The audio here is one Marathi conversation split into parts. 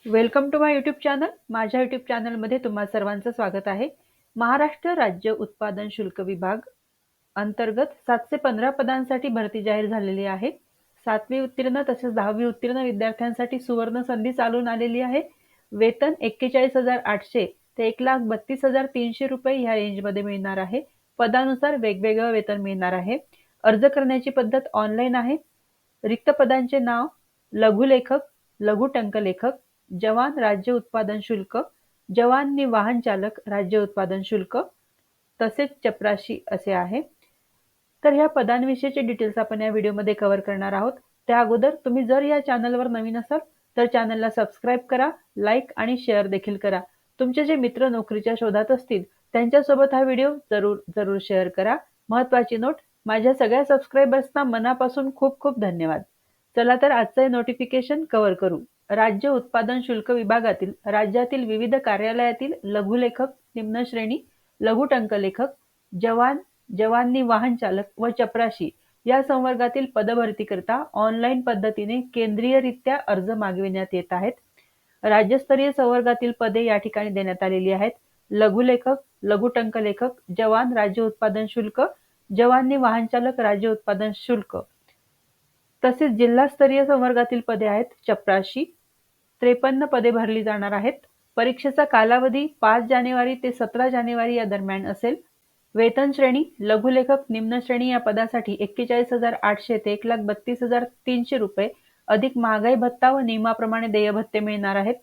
Welcome to my YouTube channel. माझ्या यूट्यूब चॅनलमध्ये तुम्हा सर्वांचं स्वागत आहे. महाराष्ट्र राज्य उत्पादन शुल्क विभाग अंतर्गत 715 पदांसाठी भरती जाहीर झालेली आहे. 7वी उत्तीर्ण तसेच 10वी उत्तीर्ण विद्यार्थ्यांसाठी सुवर्ण संधी चालून आलेली आहे. वेतन 41,800 ते 1,32,300 रुपये ह्या रेंजमध्ये मिळणार आहे. पदानुसार वेगवेगळं वेतन मिळणार आहे. अर्ज करण्याची पद्धत ऑनलाईन आहे. रिक्त पदांचे नाव लघुलेखक, लघु टंकलेखक, जवान राज्य उत्पादन शुल्क, जवान नि वाहन चालक राज्य उत्पादन शुल्क तसेच चपराशी असे आहे. तर ह्या पदांविषयीचे डिटेल्स आपण या व्हिडिओमध्ये कव्हर करणार आहोत. त्या अगोदर तुम्ही जर या चॅनलवर नवीन असाल तर चॅनलला सबस्क्राईब करा, लाईक आणि शेअर देखील करा. तुमचे जे मित्र नोकरीच्या शोधात असतील त्यांच्यासोबत हा व्हिडिओ जरूर शेअर करा. महत्त्वाची नोट, माझ्या सगळ्या सबस्क्रायबर्सना मनापासून खूप खूप धन्यवाद. चला तर आजचे नोटिफिकेशन कव्हर करू. राज्य उत्पादन शुल्क विभागातील राज्यातील विविध कार्यालयातील लघुलेखक, निम्न श्रेणी, लघु टंकलेखक, जवान, जवानी वाहन चालक व चपराशी या संवर्गातील पदभरतीकरता ऑनलाईन पद्धतीने केंद्रीयरित्या अर्ज मागविण्यात येत आहेत. राज्यस्तरीय संवर्गातील पदे या ठिकाणी देण्यात आलेली आहेत. लघुलेखक, लघु टंकलेखक, जवान राज्य उत्पादन शुल्क, जवानी वाहन चालक राज्य उत्पादन शुल्क तसेच जिल्हास्तरीय संवर्गातील पदे आहेत चपराशी. 53 पदे भरली जाणार आहेत. परीक्षेचा कालावधी 5 जानेवारी ते 17 जानेवारी या दरम्यान असेल. वेतन श्रेणी लघुलेखक निम्न श्रेणी या पदासाठी 41,800 ते 1,32,300 रुपये अधिक महागाई भत्ता व नियमाप्रमाणे देय भत्ते मिळणार आहेत.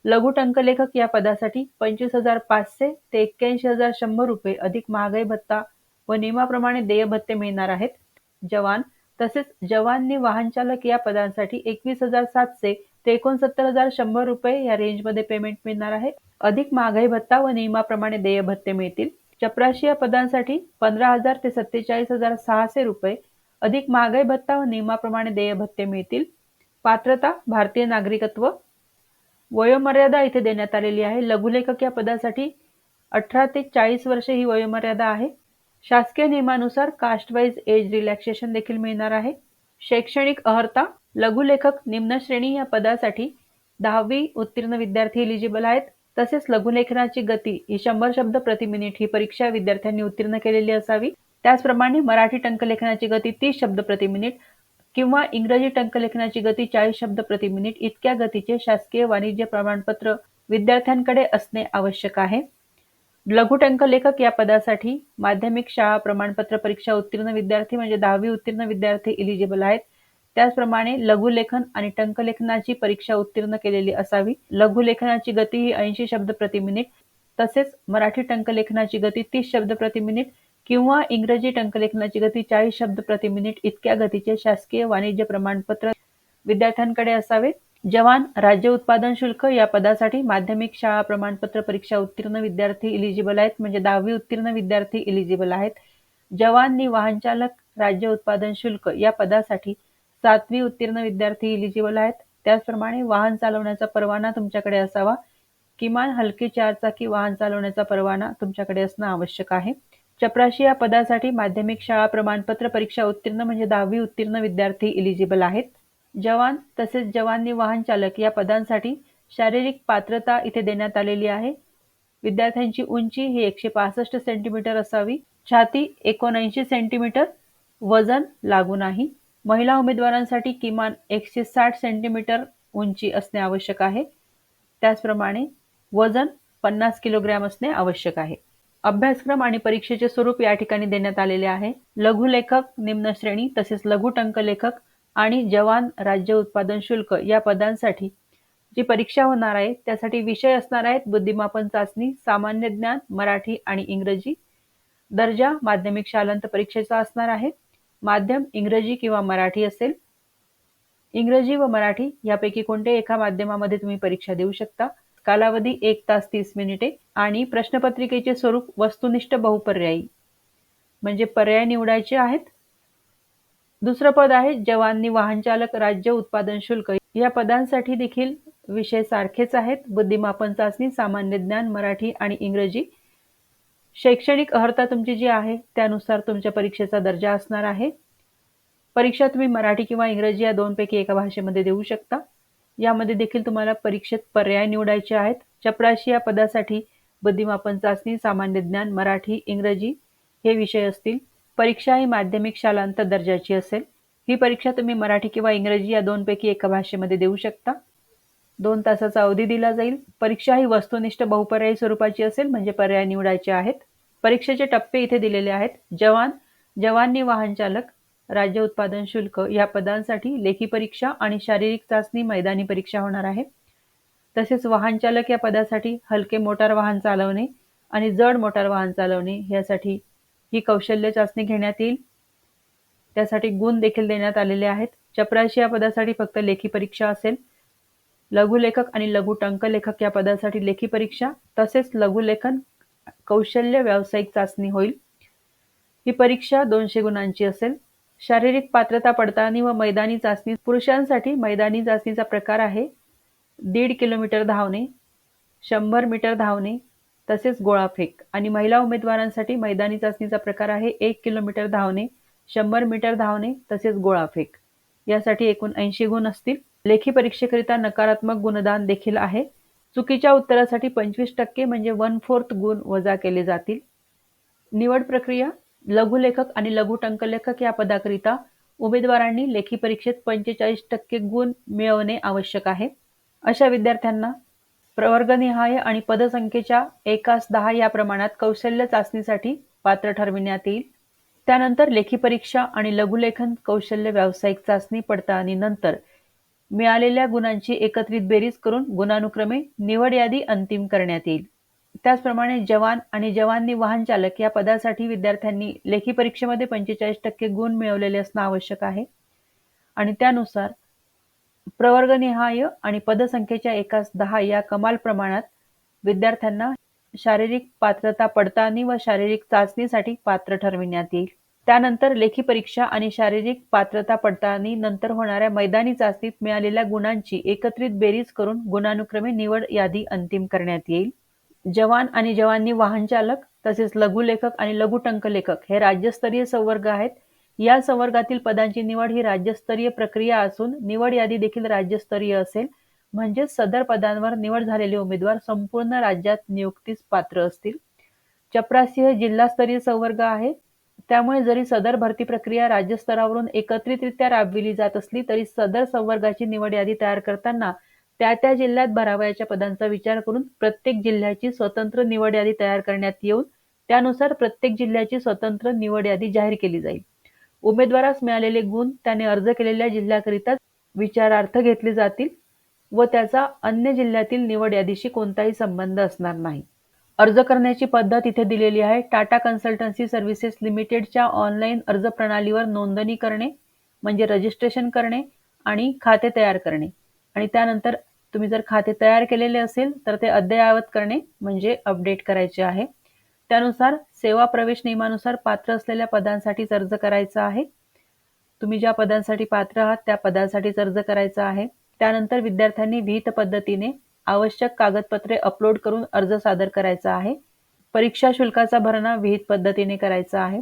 लघु टंकलेखक या पदासाठी 25,500 ते 81,100 रुपये अधिक महागाई भत्ता व नियमाप्रमाणे देय भत्ते मिळणार आहेत. जवान तसेच जवान वाहन चालक या पदांसाठी 21,700 ते 69,100 रुपये या रेंजमध्ये पेमेंट मिळणार आहे. अधिक महागाई भत्ता व नियमाप्रमाणे देय भत्ते मिळतील. चपराशी या पदांसाठी 15,000 ते 47,600 रुपये अधिक महागाई भत्ता व नियमाप्रमाणे देय भत्ते मिळतील. पात्रता भारतीय नागरिकत्व. वयोमर्यादा इथे देण्यात आलेली आहे. लघुलेखक या पदासाठी 18 ते 40 वर्षे ही वयोमर्यादा आहे. शासकीय नियमानुसार कास्ट वाईज एज रिलॅक्सेशन देखील मिळणार आहे. शैक्षणिक अर्हता लघुलेखक निम्न श्रेणी या पदासाठी 10वी उत्तीर्ण विद्यार्थी एलिजिबल आहेत. तसेच लघुलेखनाची गती ही 100 शब्द प्रति मिनिट ही परीक्षा विद्यार्थ्यांनी उत्तीर्ण केलेली असावी. त्याचप्रमाणे मराठी टंकलेखनाची गती 30 शब्द प्रति मिनिट किंवा इंग्रजी टंकलेखनाची गती 40 शब्द प्रति मिनिट इतक्या गतीचे शासकीय वाणिज्य प्रमाणपत्र विद्यार्थ्यांकडे असणे आवश्यक आहे. लघु टंकलेखक या पदासाठी माध्यमिक शाळा प्रमाणपत्र परीक्षा उत्तीर्ण विद्यार्थी म्हणजे 10वी उत्तीर्ण विद्यार्थी एलिजिबल आहेत. त्याचप्रमाणे लघुलेखन आणि टंकलेखनाची परीक्षा उत्तीर्ण केलेली असावी. लघुलेखनाची गती ही 80 शब्द प्रति मिनिट तसेच मराठी टंकलेखनाची गती 30 शब्द प्रति मिनिट किंवा इंग्रजी टंकलेखनाची गती 40 शब्द प्रति मिनिट इतक्या गतीचे शासकीय वाणिज्य प्रमाणपत्र विद्यार्थ्यांकडे असावे. जवान राज्य उत्पादन शुल्क या पदासाठी माध्यमिक शाळा प्रमाणपत्र परीक्षा उत्तीर्ण विद्यार्थी एलिजिबल आहेत म्हणजे 10वी उत्तीर्ण विद्यार्थी एलिजिबल आहेत. जवान नि वाहन चालक राज्य उत्पादन शुल्क या पदासाठी 7वी उत्तीर्ण विद्यार्थी एलिजिबल आहेत. त्याचप्रमाणे वाहन चालवण्याचा परवाना तुमच्याकडे असावा. किमान हलके 4 चाकी वाहन चालवण्याचा परवाना तुमच्याकडे असणं आवश्यक आहे. चपराशी या पदासाठी माध्यमिक शाळा प्रमाणपत्र परीक्षा उत्तीर्ण म्हणजे 10वी उत्तीर्ण विद्यार्थी एलिजिबल आहेत. जवान तसेच जवानी वाहन चालक या पदांसाठी शारीरिक पात्रता इथे देण्यात आलेली आहे. विद्यार्थ्यांची उंची ही 165 सेंटीमीटर असावी. छाती 79 सेंटीमीटर. वजन लागू नाही. महिला उमेदवारांसाठी किमान 160 सेंटीमीटर उंची असणे आवश्यक आहे. त्याचप्रमाणे वजन 50 किलोग्रॅम असणे आवश्यक आहे. अभ्यासक्रम आणि परीक्षेचे स्वरूप या ठिकाणी देण्यात आलेले आहे. लघुलेखक निम्न श्रेणी तसेच लघु टंकलेखक आणि जवान राज्य उत्पादन शुल्क या पदांसाठी जी परीक्षा होणार आहे त्यासाठी विषय असणार आहेत बुद्धिमापन चाचणी, सामान्य ज्ञान, मराठी आणि इंग्रजी. दर्जा माध्यमिक शालांत परीक्षेचा असणार आहे. माध्यम इंग्रजी किंवा मराठी असेल. इंग्रजी व मराठी यापैकी कोणत्याही एका माध्यमामध्ये तुम्ही परीक्षा देऊ शकता. कालावधी 1 तास 30 मिनिटे आणि प्रश्नपत्रिकेचे स्वरूप वस्तुनिष्ठ बहुपर्यायी म्हणजे पर्याय निवडायचे आहेत. दुसरं पद आहे जवानी वाहन चालक राज्य उत्पादन शुल्क या पदांसाठी देखील विषय सारखेच आहेत. बुद्धिमापन चाचणी, सामान्य ज्ञान, मराठी आणि इंग्रजी. शैक्षणिक अर्हता तुमची जी आहे त्यानुसार तुमच्या परीक्षेचा दर्जा असणार आहे. परीक्षा तुम्ही मराठी किंवा इंग्रजी या दोनपैकी एका भाषेमध्ये देऊ शकता. यामध्ये देखील तुम्हाला परीक्षेत पर्याय निवडायचे आहेत. चपराशी या पदासाठी बुद्धिमापन चाचणी, सामान्य ज्ञान, मराठी, इंग्रजी हे विषय असतील. परीक्षा ही माध्यमिक शालांत दर्जाची असेल. ही परीक्षा तुम्ही मराठी किंवा इंग्रजी या दोनपैकी एका भाषेमध्ये देऊ शकता. 2 तासाचा अवधी दिला जाईल. परीक्षा ही वस्तुनिष्ठ बहुपर्यायी स्वरूपाची असेल, म्हणजे पर्याय निवडायचे आहेत. परीक्षेचे टप्पे इथे दिलेले आहेत. जवानी वाहन चालक, राज्य उत्पादन शुल्क या पदांसाठी लेखी परीक्षा आणि शारीरिक चाचणी मैदानी परीक्षा होणार आहे. तसेच वाहन चालक या पदासाठी हलके मोटार वाहन चालवणे आणि जड मोटार वाहन चालवणे यासाठी ही कौशल्य चाचणी घेण्यात येईल. त्यासाठी गुण देखील देण्यात आलेले आहेत. चपराशी या पदासाठी फक्त लेखी परीक्षा असेल. लघुलेखक आणि लघु टंकलेखक या पदासाठी लेखी परीक्षा तसेच लघुलेखन कौशल्य व्यावसायिक चाचणी होईल. ही परीक्षा 200 गुणांची असेल. शारीरिक पात्रता पडताळणी व मैदानी चाचणी. पुरुषांसाठी मैदानी चाचणीचा प्रकार आहे 1.5 किलोमीटर धावणे, 100 मीटर धावणे तसेच गोळाफेक. आणि महिला उमेदवारांसाठी मैदानी चाचणीचा प्रकार आहे 1 किलोमीटर धावणे, 100 मीटर धावणे तसेच गोळाफेक. यासाठी एकूण 80 गुण असतील. लेखी परीक्षेकरिता नकारात्मक गुणदान देखील आहे. चुकीच्या उत्तरासाठी 25% म्हणजे 1/4 गुण वजा केले जातील. निवड प्रक्रिया. लघुलेखक आणि लघु टंकलेखक या पदाकरिता उमेदवारांनी लेखी परीक्षेत 45% गुण मिळवणे आवश्यक आहे. अशा विद्यार्थ्यांना प्रवर्गनिहाय आणि पदसंख्येच्या 1:10 या प्रमाणात कौशल्य चाचणीसाठी पात्र ठरविण्यात येईल. त्यानंतर लेखी परीक्षा आणि लघुलेखन कौशल्य व्यावसायिक चाचणी पडताळणीनंतर मिळालेल्या गुणांची एकत्रित बेरीज करून गुणानुक्रमे निवड यादी अंतिम करण्यात येईल. त्याचप्रमाणे जवान आणि जवानी वाहन चालक या पदासाठी विद्यार्थ्यांनी लेखी परीक्षेमध्ये 45% गुण मिळवलेले असणं आवश्यक आहे आणि त्यानुसार प्रवर्गनिहाय आणि पदसंख्येच्या 1:10 या कमाल प्रमाणात विद्यार्थ्यांना शारीरिक पात्रता पडताळणी व शारीरिक चाचणीसाठी पात्र ठरविण्यात येईल. त्यानंतर लेखी परीक्षा आणि शारीरिक पात्रता पडताळणी नंतर होणाऱ्या मैदानी चाचणीत मिळालेल्या गुणांची एकत्रित बेरीज करून गुणानुक्रमे निवड यादी अंतिम करण्यात येईल. जवान आणि जवानी वाहन चालक तसेच लघुलेखक आणि लघु टंकलेखक हे राज्यस्तरीय संवर्ग आहेत. या संवर्गातील पदांची निवड ही राज्यस्तरीय प्रक्रिया असून निवड यादी देखील राज्यस्तरीय असेल. म्हणजे सदर पदांवर निवड झालेले उमेदवार संपूर्ण राज्यात नियुक्तीस पात्र असतील. चपरासी हे जिल्हास्तरीय संवर्ग आहे. त्यामुळे जरी सदर भरती प्रक्रिया राज्यस्तरावरून एकत्रितरित्या राबविली जात असली तरी सदर संवर्गाची निवड यादी तयार करताना त्या जिल्ह्यात भरावयाच्या पदांचा विचार करून प्रत्येक जिल्ह्याची स्वतंत्र निवड यादी तयार करण्यात येऊन त्यानुसार प्रत्येक जिल्ह्याची स्वतंत्र निवड यादी जाहीर केली जाईल. उमेदवारास मिळालेले गुण त्याने अर्ज केलेल्या जिल्ह्याकरिता विचारार्थ घेतले जातील व त्याचा अन्य जिल्ह्यातील निवड यादीशी कोणताही संबंध असणार नाही. अर्ज करण्याची पद्धत इथे दिलेली आहे. टाटा कन्सल्टन्सी सर्व्हिसेस लिमिटेडच्या ऑनलाईन अर्ज प्रणालीवर नोंदणी करणे म्हणजे रजिस्ट्रेशन करणे आणि खाते तयार करणे आणि त्यानंतर तुम्ही जर खाते तयार केलेले असेल तर ते अद्ययावत करणे म्हणजे अपडेट करायचे आहे. त्यानुसार सेवा प्रवेश नियमानुसार पात्र असलेल्या पदांसाठीच अर्ज करायचा आहे. तुम्ही ज्या पदांसाठी पात्र आहात त्या पदांसाठीच अर्ज करायचा आहे. त्यानंतर विद्यार्थ्यांनी विहित पद्धतीने आवश्यक कागदपत्रे अपलोड करून अर्ज सादर करायचा आहे. परीक्षा शुल्काचा भरणा विहित पद्धतीने करायचा आहे.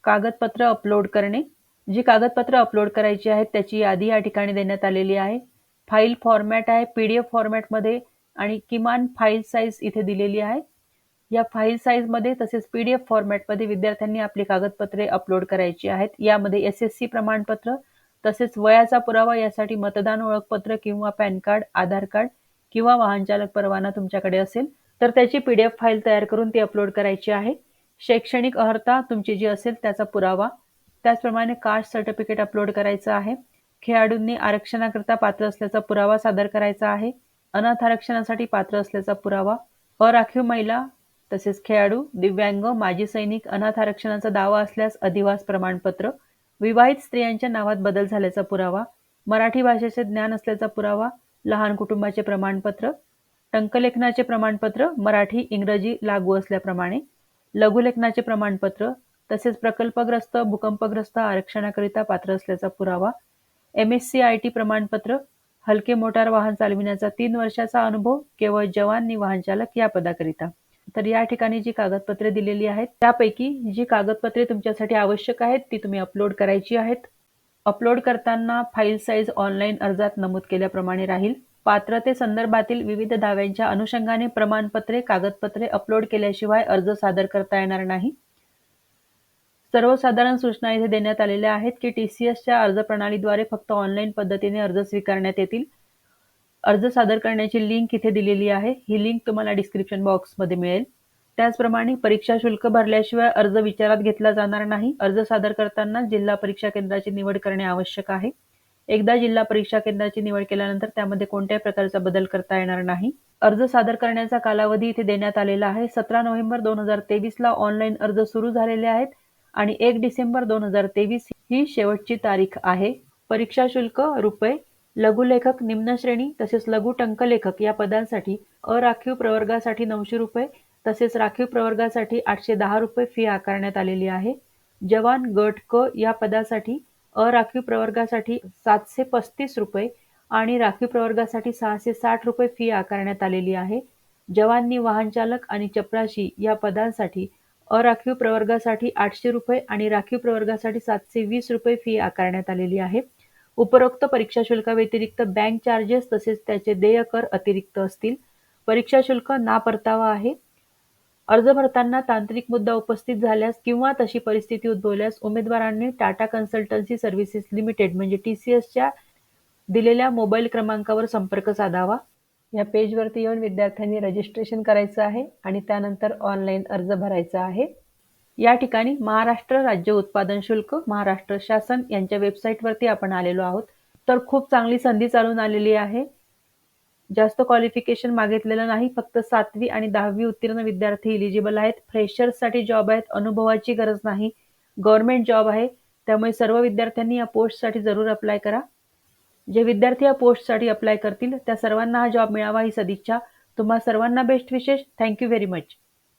कागदपत्र अपलोड करणे. जी कागदपत्र अपलोड करायची आहेत त्याची यादी या ठिकाणी देण्यात आलेली आहे. फाईल फॉर्मॅट आहे PDF फॉर्मॅटमध्ये आणि किमान फाईल साईज इथे दिलेली आहे. या फाईल साईजमध्ये तसेच PDF फॉर्मॅटमध्ये विद्यार्थ्यांनी आपली कागदपत्रे अपलोड करायची आहेत. यामध्ये SSC प्रमाणपत्र तसेच वयाचा पुरावा यासाठी मतदान ओळखपत्र किंवा पॅन कार्ड, आधार कार्ड किंवा वाहन चालक परवाना तुमच्याकडे असेल तर त्याची PDF फाईल तयार करून ती अपलोड करायची आहे. शैक्षणिक अर्हता तुमची जी असेल त्याचा पुरावा. त्याचप्रमाणे कास्ट सर्टिफिकेट अपलोड करायचं आहे. खेळाडूंनी आरक्षणाकरता पात्र असल्याचा पुरावा सादर करायचा आहे. अनाथ आरक्षणासाठी पात्र असल्याचा पुरावा. अराखीव महिला तसेच खेळाडू, दिव्यांग, माजी सैनिक, अनाथ आरक्षणाचा दावा असल्यास अधिवास प्रमाणपत्र. विवाहित स्त्रियांच्या नावात बदल झाल्याचा पुरावा. मराठी भाषेचे ज्ञान असल्याचा पुरावा. लहान कुटुंबाचे प्रमाणपत्र. टंकलेखनाचे प्रमाणपत्र मराठी, इंग्रजी लागू असल्याप्रमाणे. लघुलेखनाचे प्रमाणपत्र तसेच प्रकल्पग्रस्त, भूकंपग्रस्त आरक्षणाकरिता पात्र असल्याचा पुरावा. MSc IT प्रमाणपत्र. हलके मोटार वाहन चालविण्याचा 3 वर्षाचा अनुभव केवळ जवान वाहन चालक या पदाकरिता. तर या ठिकाणी जी कागदपत्रे दिलेली आहेत त्यापैकी जी कागदपत्रे तुमच्यासाठी आवश्यक आहेत ती तुम्ही अपलोड करायची आहेत. अपलोड करताना फाईल साईज ऑनलाईन अर्जात नमूद केल्याप्रमाणे राहील. पात्रतेसंदर्भातील विविध दाव्यांच्या अनुषंगाने प्रमाणपत्रे, कागदपत्रे अपलोड केल्याशिवाय अर्ज सादर करता येणार नाही. सर्वसाधारण सूचना इथे देण्यात आलेल्या आहेत की TCSच्या अर्ज प्रणालीद्वारे फक्त ऑनलाईन पद्धतीने अर्ज स्वीकारण्यात येतील. अर्ज सादर करण्याची लिंक इथे दिलेली आहे. ही लिंक तुम्हाला डिस्क्रिप्शन बॉक्समध्ये मिळेल. त्याचप्रमाणे परीक्षा शुल्क भरल्याशिवाय अर्ज विचारात घेतला जाणार नाही. अर्ज सादर करताना जिल्हा परीक्षा केंद्राची निवड करणे आवश्यक आहे. एकदा जिल्हा परीक्षा केंद्राची निवड केल्यानंतर त्यामध्ये कोणत्याही प्रकारचा बदल करता येणार नाही. अर्ज सादर करण्याचा कालावधी इथे देण्यात आलेला आहे. 17 नोव्हेंबर 2023 ला ऑनलाईन अर्ज सुरू झालेले आहेत आणि 1 डिसेंबर 2023 ही शेवटची तारीख आहे. परीक्षा शुल्क रुपये. लघुलेखक निम्न श्रेणी तसेच लघु टंकलेखक या पदांसाठी अराखीव प्रवर्गासाठी 900 रुपये तसेच राखीव प्रवर्गासाठी 810 रुपये फी आकारण्यात आलेली आहे. जवान गट क या पदासाठी अराखीव प्रवर्गासाठी 735 रुपये आणि राखीव प्रवर्गासाठी 660 रुपये फी आकारण्यात आलेली आहे. जवानी वाहनचालक आणि चपराशी या पदांसाठी अराखीव प्रवर्गासाठी 800 रुपये आणि राखीव प्रवर्गासाठी 720 रुपये फी आकारण्यात आलेली आहे. उपरोक्त परीक्षा शुल्काव्यतिरिक्त बँक चार्जेस तसेच त्याचे देय कर अतिरिक्त असतील. परीक्षा शुल्क ना परतावा आहे. अर्ज भरताना तांत्रिक मुद्दा उपस्थित झाल्यास किंवा तशी परिस्थिती उद्भवल्यास उमेदवारांनी टाटा कन्सल्टन्सी सर्व्हिसेस लिमिटेड म्हणजे TCSच्या दिलेल्या मोबाईल क्रमांकावर संपर्क साधावा. या पेजवरती येऊन विद्यार्थ्यांनी रजिस्ट्रेशन करायचं आहे आणि त्यानंतर ऑनलाईन अर्ज भरायचा आहे. या ठिकाणी महाराष्ट्र राज्य उत्पादन शुल्क महाराष्ट्र शासन यांच्या वेबसाईटवरती आपण आलेलो आहोत. तर खूप चांगली संधी चालून आलेली आहे. जास्त क्वालिफिकेशन मागितलेलं नाही. फक्त 7वी आणि 10वी उत्तीर्ण विद्यार्थी इलिजिबल आहेत. फ्रेशर्ससाठी जॉब आहेत. अनुभवाची गरज नाही. गव्हर्नमेंट जॉब आहे. त्यामुळे सर्व विद्यार्थ्यांनी या पोस्टसाठी जरूर अप्लाय करा. जे विद्यार्थी या पोस्टसाठी अप्लाय करतील त्या सर्वांना हा जॉब मिळावा ही सदिच्छा. तुम्हा सर्वांना बेस्ट विशेष. Thank you very much.